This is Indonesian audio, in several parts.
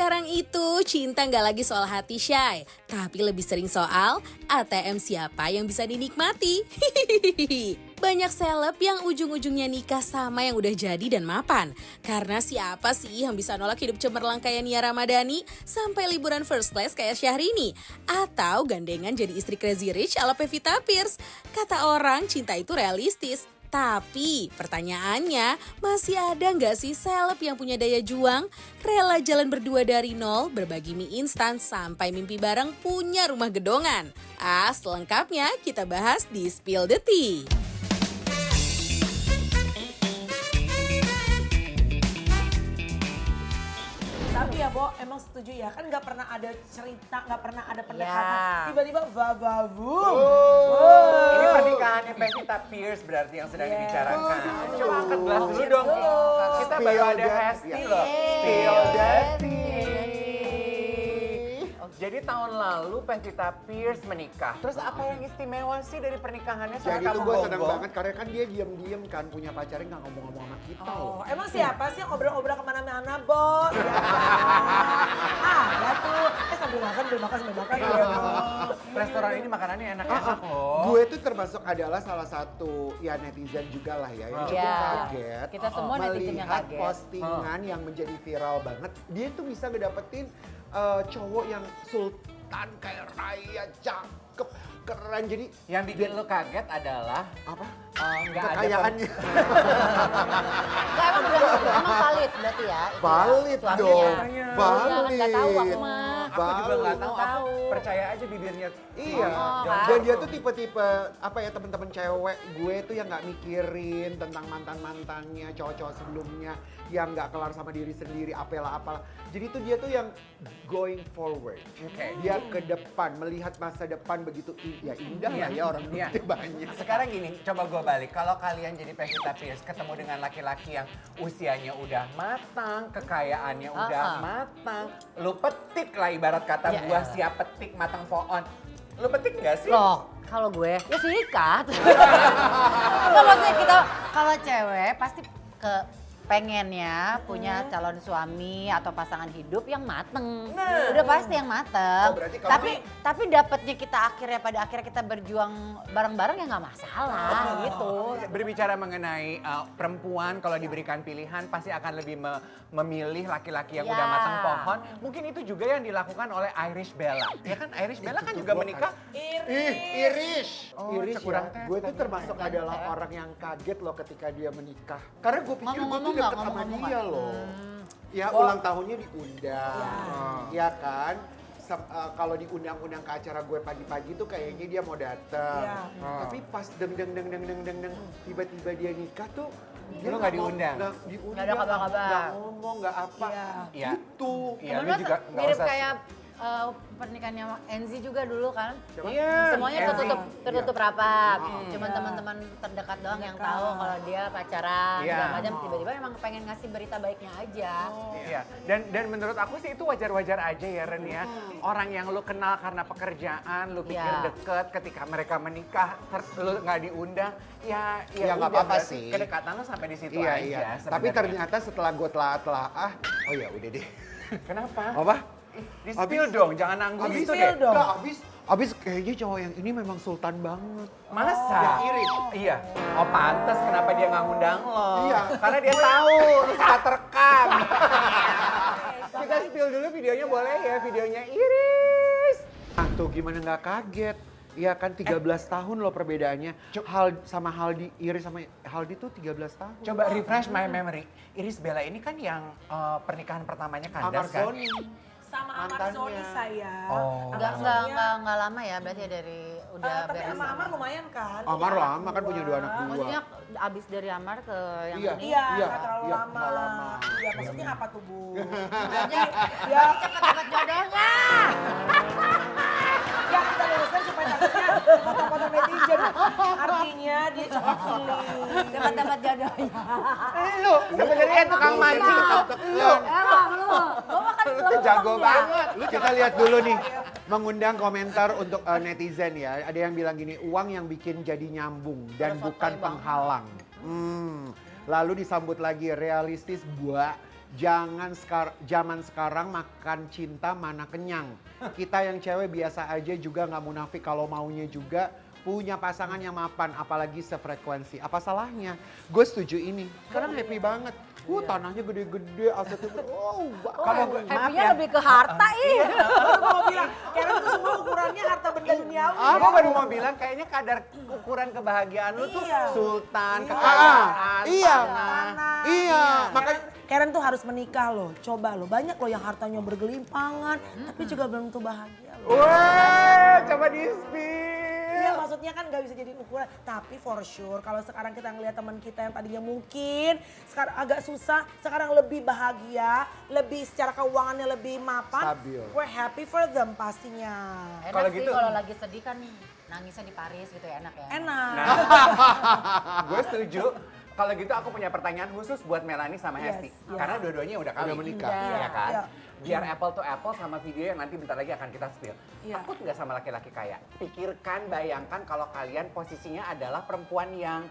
Sekarang itu cinta nggak lagi soal hati Shay, tapi lebih sering soal ATM siapa yang bisa dinikmati. Banyak seleb yang ujung-ujungnya nikah sama yang udah jadi dan mapan. Karena siapa sih yang bisa nolak hidup cemerlang kayak Nia Ramadhani sampai liburan first class kayak Syahrini? Atau gandengan jadi istri Crazy Rich ala Pevita Pierce? Kata orang cinta itu realistis. Tapi pertanyaannya, masih ada nggak sih seleb yang punya daya juang? Rela jalan berdua dari nol, berbagi mie instan sampai mimpi bareng punya rumah gedongan. Selengkapnya kita bahas di Spill the Tea. Tapi ya Bo, emang setuju ya, kan nggak pernah ada cerita, nggak pernah ada pendekatan, Ya. tiba-tiba bababum. Ini pernikahannya Pevita Pierce berarti yang sedang dibicarakan. Coba angkat gelas dulu dong. Kita baru ada Hesti loh. Spill the tea. Jadi tahun lalu Pevita Pierce menikah. Terus apa yang istimewa sih dari pernikahannya sama Jadi kamu itu gue seneng Bongbong? banget karena kan dia diem-diem kan punya pacarnya nggak ngomong-ngomong sama kita loh. Emang siapa sih yang ngobrol-ngobrol kemana-mana Bo? Ya tuh, sambil makan ya Bo. Restoran ini makanannya enak-enak loh. Gue tuh termasuk adalah salah satu ya netizen juga lah ya yang cukup Iya. kaget Kita semua netizen yang melihat kaget. postingan yang menjadi viral banget. Dia tuh bisa ngedapetin cowok yang sultan kayak raya, cakep, keren. Jadi Yang bikin lo kaget adalah apa? nggak ada Kekayaannya. Enggak, emang valid berarti ya? itu ya, Valid suaminya. dong. Iya, kan Valid. nggak tahu aku mah. Aku juga nggak tahu, aku Tahu. percaya aja bibirnya. Iya, kan? dan dia tuh tipe-tipe apa ya teman-teman cewek gue tuh yang nggak mikirin tentang mantan-mantannya, cowok-cowok sebelumnya yang nggak kelar sama diri sendiri, apalah. Jadi tuh dia tuh yang going forward. Oke. Dia ke depan, melihat masa depan begitu ya indah lah ya orang Iya. duitnya banyak. Sekarang gini, coba gue balik. Kalau kalian jadi Pevita Pierce ketemu dengan laki-laki yang usianya udah matang, kekayaannya udah matang, lu petik lah ibarat kata Ya buah elah. siap petik matang pohon. Lu petik nggak sih? Loh, kalau gue ya sikat. Enggak, maksudnya kita kalau cewek pasti pengennya punya calon suami atau pasangan hidup yang mateng. Udah pasti yang mateng. Oh, berarti kalau- Tapi dapetnya kita pada akhirnya kita berjuang bareng-bareng ya nggak masalah gitu. Berbicara mengenai perempuan kalau diberikan pilihan pasti akan lebih memilih laki-laki yang Ya. udah matang pohon. Mungkin itu juga yang dilakukan oleh Irish Bella. Ya kan Irish Bella kan juga menikah. Irish. Oh, Irish kurang ya. tes Gue tuh tadi. termasuk adalah orang yang kaget loh ketika dia menikah. Karena gue pikir gue tuh Ngomong-ngomong deket nggak? sama Ngomong-ngomong dia nggak? loh. Ya ulang tahunnya diundang, ya kan? Kalau diundang-undang ke acara gue pagi-pagi tuh kayaknya dia mau datang. Iya. Tapi pas deng tiba-tiba dia nikah tuh dia Lu nggak mau- diundang? nggak diundang, Nggak ada kabar-kabar. nggak ngomong, nggak apa. Iya. Itu. Iya, lu Sebenarnya juga nggak mirip usah. kayak pernikahannya Enzi juga dulu kan. Iya. Semuanya Enzi. tertutup rapat. Iya. Cuman teman-teman terdekat doang yang tahu kalau dia pacaran Iya. segala macam. Tiba-tiba emang pengen ngasih berita baiknya aja. Iya, dan menurut aku sih itu wajar-wajar aja ya Ren ya. Orang yang lu kenal karena pekerjaan, lu pikir Iya. deket, ketika mereka menikah, lu nggak diundang, ya Ya, nggak udah, apa-apa berarti sih. kedekatan lu sampai di situ Iya, aja. iya. sebenarnya. Tapi ternyata setelah gue telah oh ya udah deh. Kenapa? Apa? Di spill dong, jangan nanggung Abis gitu spill deh. dong. Nggak, abis kayaknya cowok yang ini memang sultan banget. Masa? Ya, Iris. Iya. Oh pantas kenapa dia nggak ngundang lo? Iya. Karena dia tahu lu suka terekam. Kita spill dulu videonya boleh ya, videonya Iris. Nah, tuh gimana nggak kaget? Iya kan 13 tahun loh perbedaannya. Haldi, Iris sama Haldi tuh 13 tahun. Coba refresh my memory. Iris Bella ini kan yang pernikahan pertamanya kandas kan? Sony. Sama Amar Mantannya. Sony saya. Oh. Enggak lama ya berarti ya dari udah Tapi beres. sama Amar lumayan kan? Amar Punya lama kan punya dua anak dua. Maksudnya abis dari Amar ke yang Iya. ini. Iya, Iya, nggak terlalu iya, lama. nggak lama. Iya, maksudnya apa tuh Bu? Maksudnya Ya, cepet dapat jodohnya. ya kita luruskan supaya takutnya potong-potong netizen. Artinya dia cepat pilih. Cepet dapat jodohnya. Lu sebenarnya tukang mancing. Lu Gue makan lu tuh jago banget. Kita lihat dulu nih, mengundang komentar untuk netizen ya. Ada yang bilang gini, uang yang bikin jadi nyambung dan Terus bukan sotoy, Bang. penghalang. Lalu disambut lagi realistis buat Zaman sekarang makan cinta mana kenyang. Kita yang cewek biasa aja juga nggak munafik kalau maunya juga punya pasangan yang mapan, apalagi sefrekuensi. Apa salahnya? Gue setuju ini. Sekarang happy banget. Tanahnya gede-gede, asetnya Kalau Happy-nya lebih ke harta Aku mau bilang, Karen tuh semua ukurannya harta benda duniawi. Aku baru mau bilang kayaknya kadar ukuran kebahagiaan lu tuh Iya. sultan, Iya. kekayaan, Iya. tanah. Iya, makanya Karen tuh harus menikah loh, coba loh. Banyak loh yang hartanya bergelimpangan, tapi juga belum tentu bahagia loh. Wah, coba di-spill. Iya maksudnya kan gak bisa jadi ukuran. Tapi for sure kalau sekarang kita ngeliat teman kita yang tadinya mungkin sekarang agak susah, sekarang lebih bahagia, lebih secara keuangannya lebih mapan. Stabil. We're happy for them pastinya. Enak Kalau sih gitu- kalau lagi sedih kan nangisnya di Paris gitu ya, enak ya. Enak. Gue setuju. Kalau gitu aku punya pertanyaan khusus buat Melanie sama Yes, Hesti. yes. Karena dua-duanya udah kawin. Udah menikah. Iya kan? Iya. Biar apple to apple sama video yang nanti bentar lagi akan kita spill. Iya. Takut nggak sama laki-laki kaya? Pikirkan, bayangkan kalau kalian posisinya adalah perempuan yang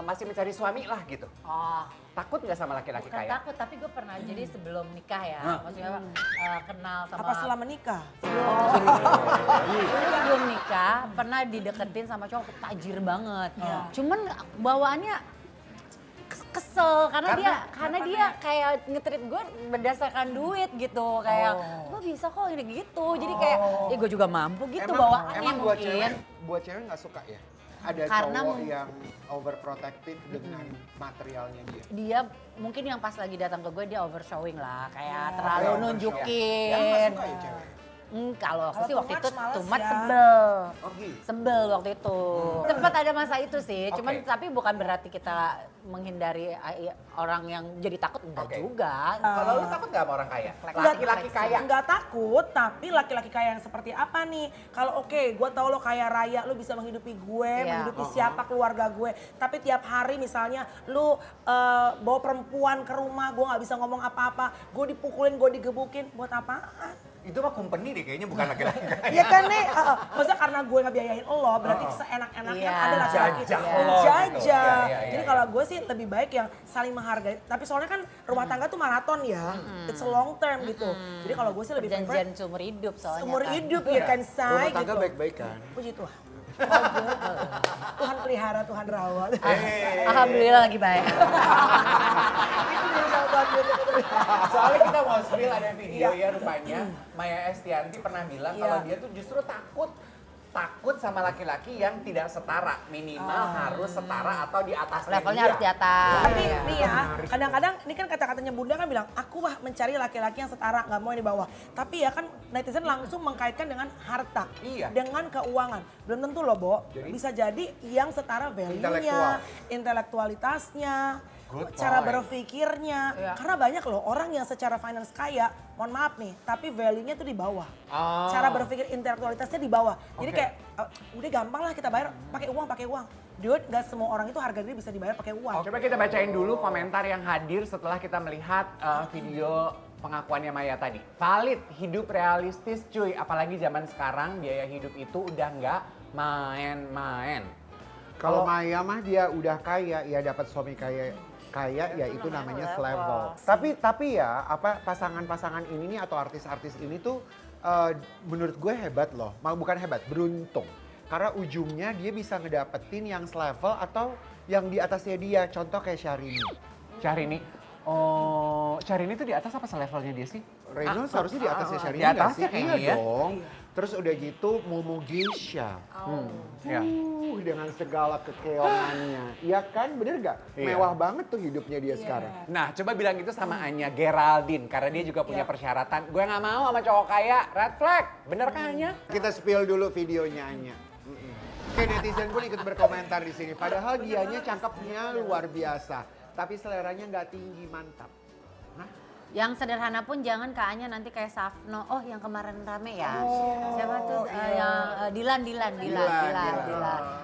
masih mencari suami lah gitu. Oh, Takut nggak sama laki-laki bukan kaya? takut, tapi gue pernah jadi sebelum nikah ya, maksudnya kenal sama Apa selama nikah? sebelum nikah pernah dideketin sama cowok tajir banget. Cuman bawaannya kesel karena dia kayak nge-treat gue berdasarkan duit gitu, kayak gue bisa kok ini gitu. Jadi kayak ya gue juga mampu gitu bawaannya emang buat mungkin. cewek nggak suka ya? Ada Karena cowok yang overprotective dengan materialnya dia. Dia mungkin yang pas lagi datang ke gue dia overshowing lah, kayak terlalu overshow. nunjukin. Yang nggak suka ya cewek? Kalau aku Kalau sih too waktu much itu males too much ya. sebel. Oh gitu. Sebel waktu itu. Sempat ada masa itu sih, cuman Oke. tapi bukan berarti kita menghindari orang yang jadi takut, enggak Oke. juga. Kalau lu takut nggak sama orang kaya? Enggak, Laki-laki kaya. Enggak takut, tapi laki-laki kaya yang seperti apa nih? Kalau oke, gue tahu lo kaya raya, lo bisa menghidupi gue, Iya. menghidupi siapa keluarga gue. Tapi tiap hari misalnya lo bawa perempuan ke rumah, gue nggak bisa ngomong apa-apa, gue dipukulin, gue digebukin, buat apaan? Itu mah company deh kayaknya, bukan laki-laki kaya. Iya kan nih, maksudnya karena gue nggak biayain lo, berarti seenak-enaknya Iya. ada laki-laki Jajah yang lo gitu. jajah. Iya, iya, Jadi iya. kalau gue sih lebih baik yang saling menghargai. Tapi soalnya kan rumah tangga tuh maraton ya, it's a long term gitu. Jadi kalau gue sih lebih prefer Perjanjian seumur hidup soalnya. seumur kan. hidup ya kan say Rumah tangga gitu. baik-baik kan? Puji Tuhan. Oh, good. Tuhan pelihara, Tuhan rawat. Alhamdulillah lagi baik. Itu jadi jawaban gue. Soalnya kita mau spill ada video ya rupanya Maya Estianti pernah bilang Iya. kalau dia tuh justru takut sama laki-laki yang tidak setara, minimal harus setara atau di atas Levelnya harus di atas. Tapi Iya. nih ya, kadang-kadang ini kan kata-katanya Bunda kan bilang, aku mah mencari laki-laki yang setara, nggak mau yang di bawah. Tapi ya kan netizen langsung mengkaitkan dengan harta, Iya. dengan keuangan. Belum tentu loh, Bo. Jadi? Bisa jadi yang setara value-nya, intelektualitasnya, Good cara point. berpikirnya. Iya. Karena banyak loh orang yang secara finance kaya, mohon maaf nih, tapi value-nya tuh di bawah. Oh. Cara berpikir intelektualitasnya di bawah. Jadi Oke. kayak udah gampang lah kita bayar pakai uang. Dude, gak semua orang itu harga diri bisa dibayar pakai uang. Coba kita bacain dulu komentar yang hadir setelah kita melihat video pengakuannya Maya tadi. Valid, hidup realistis cuy. Apalagi zaman sekarang biaya hidup itu udah nggak main-main. Kalau Maya mah dia udah kaya, ya dapat suami kaya ya itu namanya level. Tapi ya apa pasangan-pasangan ini nih atau artis-artis ini tuh menurut gue hebat loh. Bukan hebat, beruntung. Karena ujungnya dia bisa ngedapetin yang selevel atau yang di atasnya dia. Contoh kayak Syahrini. Syahrini tuh di atas apa selevelnya dia sih? Reno seharusnya di atasnya Syahrini di nggak atasnya sih? kayaknya Iya ya. dong. Terus udah gitu Momo Geisha. Ya. Dengan segala kekeongannya. Iya kan? Bener gak? Iya. Mewah banget tuh hidupnya dia sekarang. Nah, coba bilang itu sama Anya Geraldine karena dia juga punya persyaratan. Gue nggak mau sama cowok kaya, red flag. Bener kan Anya? Kita spill dulu videonya Anya. Oke, netizen pun ikut berkomentar di sini. Padahal dianya cakepnya luar biasa, tapi seleranya nggak tinggi, mantap. Nah, Yang sederhana pun jangan kayaknya nanti kayak Safno. Oh, yang kemarin rame ya. Siapa tuh? Yang Dilan.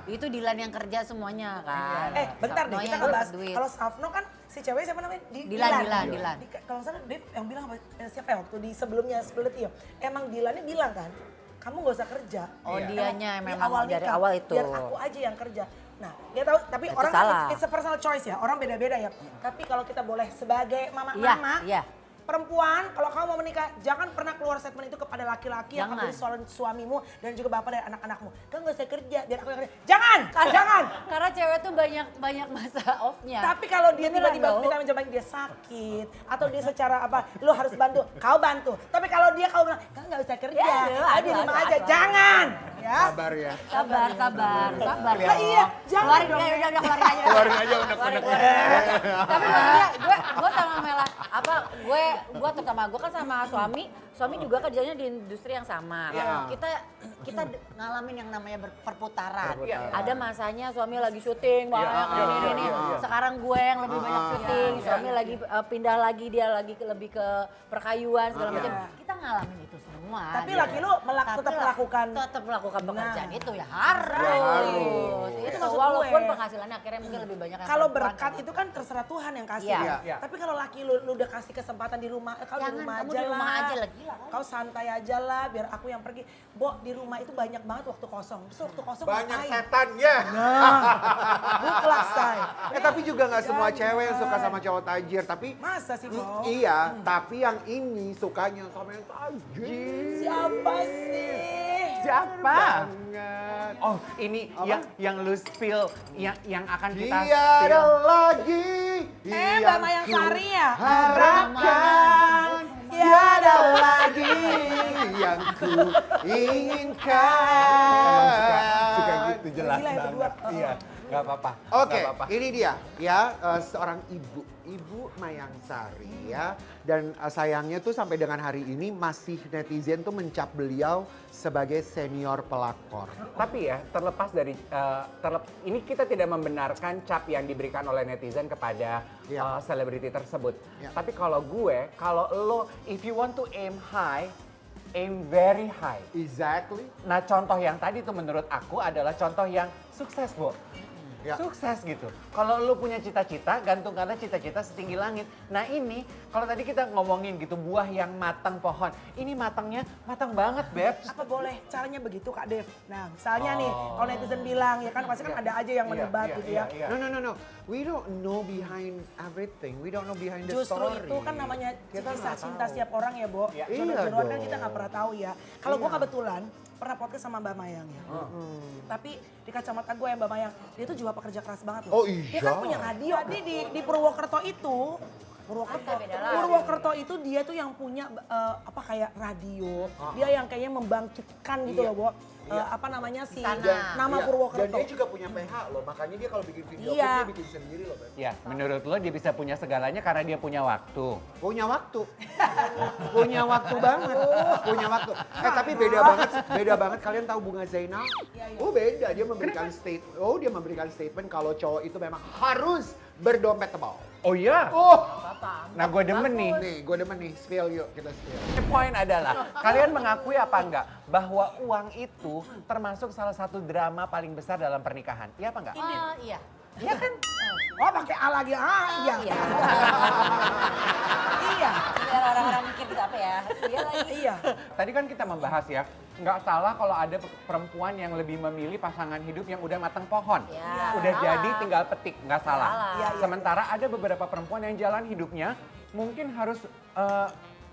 Itu Dilan yang kerja semuanya kan. Bentar deh, Safnonya kita yang ngebahas. dapat duit. Kalau Safno kan si cewek siapa namanya? Dilan. Kalau nggak salah Dave yang bilang apa? Siapa ya waktu di sebelumnya split iya. Emang Dilannya bilang kan, kamu nggak usah kerja. Oh, Iya. dianya Di memang dari nikah, awal itu. Biar aku aja yang kerja. Nah, dia tahu, tapi Itu orang salah. it's a personal choice ya, orang beda-beda ya. Tapi kalau kita boleh sebagai mama-mama, Iya. perempuan, kalau kamu mau menikah, jangan pernah keluar statement itu kepada laki-laki yang akan Jangan. jadi calon suamimu dan juga bapak dan anak-anakmu. Kan gak usah kerja, biar aku yang kerja. Jangan, jangan. Karena cewek tuh banyak masa off-nya. Tapi kalau dia Beneran tiba-tiba loh. minta menjawab dia sakit atau dia secara apa, lu harus bantu, kau bantu. Tapi kalau dia kau bilang, kan gak usah kerja, Ya, di rumah ada, aja, ada. jangan. Ya. Sabar ya. Sabar. Lah iya, jangan Keluarin, dong. udah keluarin aja. Keluarin aja unek-unek. Tapi maksudnya gue sama Mela, gue terutama gue kan sama suami juga kerjanya di industri yang sama. Iya. Kita ngalamin yang namanya perputaran. Iya. Ada masanya suami lagi syuting, banyak ini. Sekarang gue yang lebih banyak syuting, suami lagi pindah lagi, dia lagi lebih ke perkayuan segala macam. Kita ngalamin itu semua. Tapi gitu. laki lu tetap melakukan. Tetap melakukan pekerjaan Nah. itu ya harus. harus. Itu maksud walaupun gue. penghasilannya akhirnya mungkin lebih banyak yang Kalau perempuan berkat kan. itu kan terserah Tuhan yang kasih. Iya. Ya. Iya. Tapi kalau laki lu udah kasih kesempatan di rumah, kau di Jangan, rumah kamu aja di rumah lah. aja lah, gila kan? Kau santai aja lah, biar aku yang pergi. Bo, di rumah itu banyak banget waktu kosong. Terus waktu kosong Banyak ngapain? setannya. Buklak, say. Tapi juga nggak semua cewek yang suka sama cowok tajir. Tapi Masa sih, Bo? iya, tapi yang ini sukanya sama yang tajir. Siapa sih? Siapa? Banget. Oh, ini yang lu spill, yang akan kita Tiada spill. lagi Mbak Mayang Sari ya? harapkan, tiada lagi yang ku inginkan. Suka gitu jelas Gila ya banget. berdua. Iya, nggak apa-apa. Oke, nggak apa-apa. ini dia ya seorang ibu Mayang Sari ya. Dan sayangnya tuh sampai dengan hari ini masih netizen tuh mencap beliau sebagai senior pelakor. Tapi ya, terlepas dari ini kita tidak membenarkan cap yang diberikan oleh netizen kepada Iya. selebriti tersebut. Iya. Tapi kalau lo, if you want to aim high, aim very high. Exactly. Nah, contoh yang tadi tuh menurut aku adalah contoh yang sukses, Bo. Ya. Sukses gitu. Kalau lu punya cita-cita, gantungkanlah cita-cita setinggi langit. Nah ini, kalau tadi kita ngomongin gitu, buah yang matang pohon. Ini matangnya matang banget, Beb. Apa boleh caranya begitu Kak Dev? Nah misalnya nih, kalau netizen bilang ya kan pasti kan ada aja yang menebat gitu ya. Iya. No. We don't know behind everything. We don't know behind the Justru story. itu kan namanya Kita kisah nggak cinta tahu. setiap orang ya, Bo. Iya. Jodoh-jodohan Iya kan kita dong. nggak pernah tahu ya. Kalau gue Iya. kebetulan pernah podcast sama Mbak Mayang ya. Tapi di kacamata gue ya Mbak Mayang, dia tuh juga pekerja keras banget loh. Oh, Dia iya. kan punya radio. Jadi di Purwokerto itu, Beda lagi. Purwokerto itu dia tuh yang punya apa kayak radio. Dia yang kayaknya membangkitkan gitu Iya. loh, Bo. Apa namanya sih? Sana. Nama Iya, Purwokerto. Dan dia juga punya PH loh, makanya dia kalau bikin video Iya. klip dia bikin sendiri loh, Beb. Ya, menurut lo dia bisa punya segalanya karena dia punya waktu. Punya waktu. Punya waktu banget. Punya waktu. Tapi beda banget kalian tahu Bunga Zainal? Oh beda, dia memberikan statement kalau cowok itu memang harus berdompet tebal. Oh iya? Oh, Nah gue demen nih. nih gue demen nih, spill yuk kita spill. Poin adalah, kalian mengakui apa enggak bahwa uang itu termasuk salah satu drama paling besar dalam pernikahan? Iya apa enggak? Iya. Iya kan? Oh pakai A lagi, iya. Iya. Iya. Biar orang-orang mikir gitu apa ya? Iya lagi. Iya. Tadi kan kita membahas ya, nggak salah kalau ada perempuan yang lebih memilih pasangan hidup yang udah matang pohon. Ya, Udah salah. jadi tinggal petik, nggak salah. Salah. Iya, iya. Sementara ada beberapa perempuan yang jalan hidupnya mungkin harus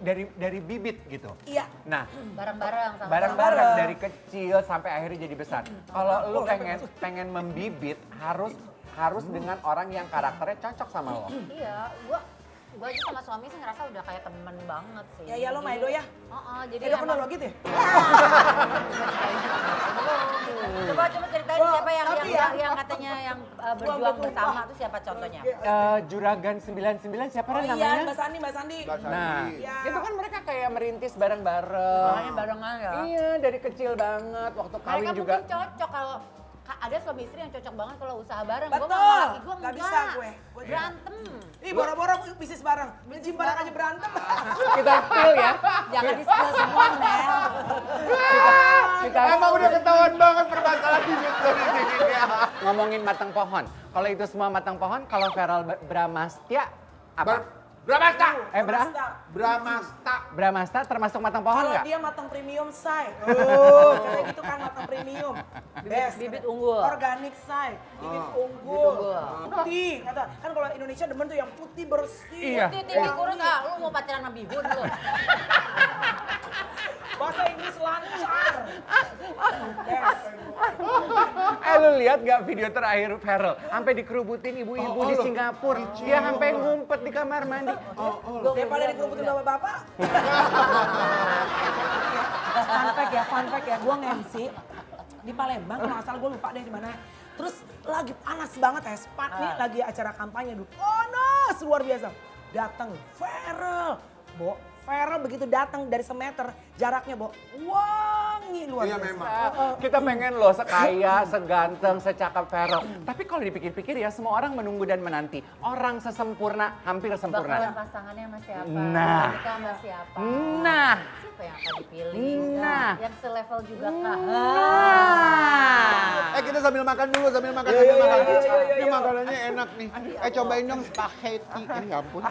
dari bibit gitu. Iya. Nah, Bareng-bareng sama bareng-bareng dari kecil sampai akhirnya jadi besar. Kalau lu pengen membibit harus dengan orang yang karakternya cocok sama lo. Iya, gua aja sama suami sih ngerasa udah kayak temen banget sih. Ya lo Maido ya. Jadi Edo kenal lo gitu ya? Coba ceritain Wah, siapa tapi ya. yang katanya yang berjuang bersama tuh siapa contohnya? Juragan 99 siapa Oh namanya? iya, Mbak Sandi, Mbak Sandi. Nah, Iya. itu kan mereka kayak merintis bareng-bareng. Makanya barengan ya. Iya, dari kecil banget. Waktu kawin Mereka juga. mungkin cocok kalau ada suami istri yang cocok banget kalau usaha bareng. Gua Betul. sama laki gua Nggak enggak. bisa gue. Gue juga. Berantem. Ih, boro-boro bisnis bareng. Gym bareng aja berantem. Kita spill ya. Jangan di-spill semua, Mel. Kita Emang udah ketahuan banget permasalahan di situ. ngomongin matang pohon. Kalau itu semua matang pohon, kalau Feral Bramastya apa? Bramasta. Bramasta. Bramasta termasuk matang pohon Kalau nggak? dia matang premium, say. Oh, kayak gitu kan matang premium. Best. bibit unggul. Organik, say. Bibit unggul. Putih. Kata, kan kalau Indonesia demen tuh yang putih bersih. Iya. Tinggi kurus, lu mau pacaran sama bibun lu. Bahasa Inggris lancar. Best. Lu lihat gak video terakhir Farel? Sampai dikerubutin ibu-ibu di Singapura. Dia sampai ngumpet di kamar mandi. Daripada dikerubutin bapak-bapak. Fun fact ya, gue nge-MC di Palembang, kalau nggak salah gue lupa deh di mana. Terus lagi panas banget ya, Spat nih lagi acara kampanye dulu. Panas luar biasa. Datang Farel, Bo. Farel begitu datang dari semeter jaraknya, Bo. Wangi luar Iya, biasa. memang. Kita pengen loh sekaya, seganteng, secakap Farel. Tapi kalau dipikir-pikir ya semua orang menunggu dan menanti. Orang sesempurna, hampir Bakalan sempurna. pasangannya sama siapa? Nah. Nikah sama siapa? Nah. Siapa yang akan dipilih? Nah. Yang selevel juga kah? Kita sambil makan dulu, sambil makan. Ini makanannya enak nih. Cobain dong spaghetti. Ya ampun.